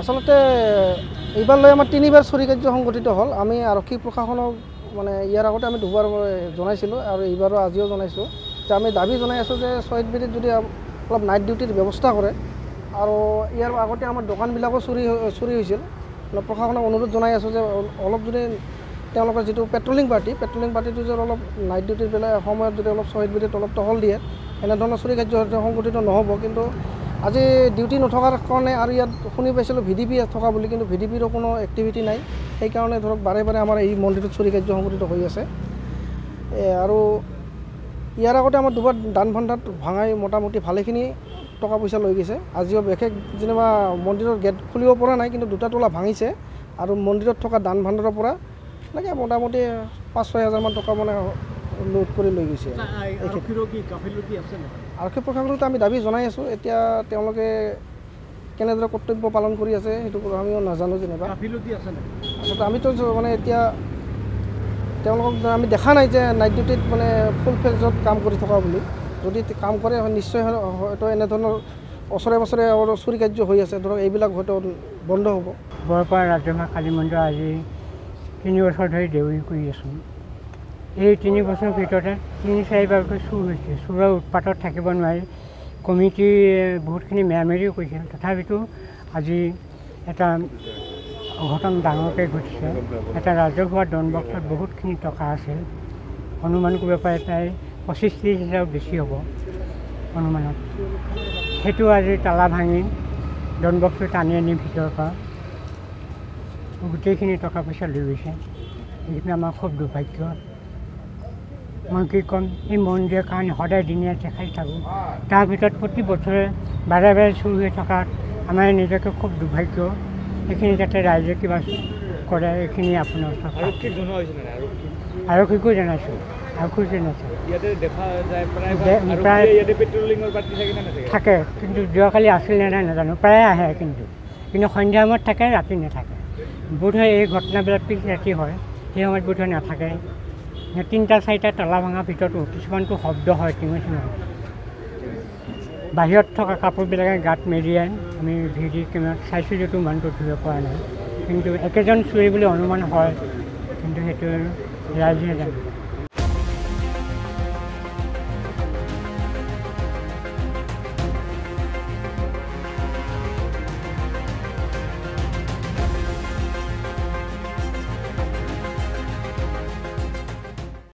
আচলতে এইবাৰলৈ আমাৰ 3বাৰ চুৰি কাৰ্য সংঘটিত হ'ল। আমি আৰক্ষী প্ৰশাসনক মানে ইয়াৰ আগতে আমি দুবাৰ জনাইছিলোঁ আৰু এইবাৰো আজিও জনাইছোঁ যে আমি দাবী জনাই আছোঁ যে শ্বহীদ বেদীত যদি অলপ নাইট ডিউটিৰ ব্যৱস্থা কৰে আৰু ইয়াৰ আগতে আমাৰ দোকানবিলাকো চুৰি হৈছিল। প্ৰশাসনক অনুৰোধ জনাই আছোঁ যে অলপ যদি তেওঁলোকৰ যিটো পেট্ৰলিং পাৰ্টিটো যদি অলপ নাইট ডিউটিৰ সময়ত যদি অলপ শ্বহীদ বেদীত অলপ টহল দিয়ে এনেধৰণৰ চুৰি কাৰ্য সংঘটিত নহ'ব। কিন্তু আজি ডিউটি নথকাৰ কাৰণে আৰু ইয়াত শুনি পাইছিলোঁ VDP থকা বুলি, কিন্তু VDPৰো কোনো এক্টিভিটি নাই। সেইকাৰণে ধৰক বাৰে বাৰে আমাৰ এই মন্দিৰটোত চুৰি কাৰ্য সংঘটিত হৈ আছে। আৰু ইয়াৰ আগতে আমাৰ দুবাৰ দান ভাণ্ডাৰত ভাঙাই মোটামুটি ভালেখিনি টকা পইচা লৈ গৈছে। আজিও বিশেষ যেনিবা মন্দিৰৰ গেট খুলিব পৰা নাই, কিন্তু 2টা তোলা ভাঙিছে আৰু মন্দিৰত থকা দান ভাণ্ডাৰৰ পৰা এনেকৈ মোটামুটি 5-6 হাজাৰমান টকা মানে লুট কৰি লৈ গৈছে। আৰক্ষী প্ৰশাসনক আমি দাবী জনাই আছোঁ। এতিয়া তেওঁলোকে কেনেদৰে কৰ্তব্য পালন কৰি আছে সেইটো আমিও নাজানো। যেনিবা আচলতে আমিতো মানে এতিয়া তেওঁলোকক আমি দেখা নাই যে নাইট ডিউটিত মানে ফুল ফেজত কাম কৰি থকা বুলি। যদি কাম কৰে নিশ্চয় হয়তো এনেধৰণৰ ওচৰে পাছৰে চুৰি কাৰ্য হৈ আছে, ধৰক এইবিলাক হয়তো বন্ধ হ'ব। বৰপাৰা ৰাজহুৱা কালী মন্দিৰ আজি 3 বছৰ ধৰি দেউৰী কৰি আছোঁ। এই 3 বছৰৰ ভিতৰতে 3-4বাৰকৈ চুৰ হৈছে। চোৰৰ উৎপাতত থাকিব নোৱাৰি কমিটি বহুতখিনি মেৰামেৰিও কৰিছিল, তথাপিতো আজি এটা অঘটন ডাঙৰকৈ ঘটিছে। এটা ৰাজহুৱা ডনবক্সত বহুতখিনি টকা আছিল, অনুমান কৰিব পাৰে প্ৰায় 25-30 হাজাৰৰ বেছি হ'ব অনুমানত। সেইটো আজি তালা ভাঙি ডনবক্সটো টানি আনি ভিতৰৰ পৰা গোটেইখিনি টকা পইচা লৈ গৈছে। এইখিনি আমাৰ খুব দুৰ্ভাগ্য। মই কি ক'ম, এই মন্দিৰৰ কাৰণে সদায় দিনে দেখাই থাকোঁ, তাৰ ভিতৰত প্ৰতি বছৰে বাৰে বাৰে চুৰ হৈ থকাত আমাৰ নিজকে খুব দুৰ্ভাগ্য। এইখিনি যাতে ৰাইজে কিবা কৰে এইখিনি আপোনাৰ আৰক্ষীকো জনাইছোঁ। থাকে, কিন্তু যোৱাকালি আছিল নে নাই নাজানো, প্ৰায়ে আহে কিন্তু সন্ধিয়া সময়ত থাকে, ৰাতি নাথাকে। বোধহয় এই ঘটনাবিলাক পিছ ৰাতি হয়, সেই সময়ত বোধহয় নাথাকে। 3-4টা তলা ভাঙাৰ ভিতৰতো কিছুমানটো শব্দ হয়, টিঙৰ বাহিৰত থকা কাপোৰবিলাকে গাত মেৰিয়াই আমি ভিডি কেমেৰাত চাইছোঁ যদিও মানুহটো ধৰিব পৰা নাই। কিন্তু একেজন চুৰি বুলি অনুমান হয়, কিন্তু সেইটো ৰাইজে জানে।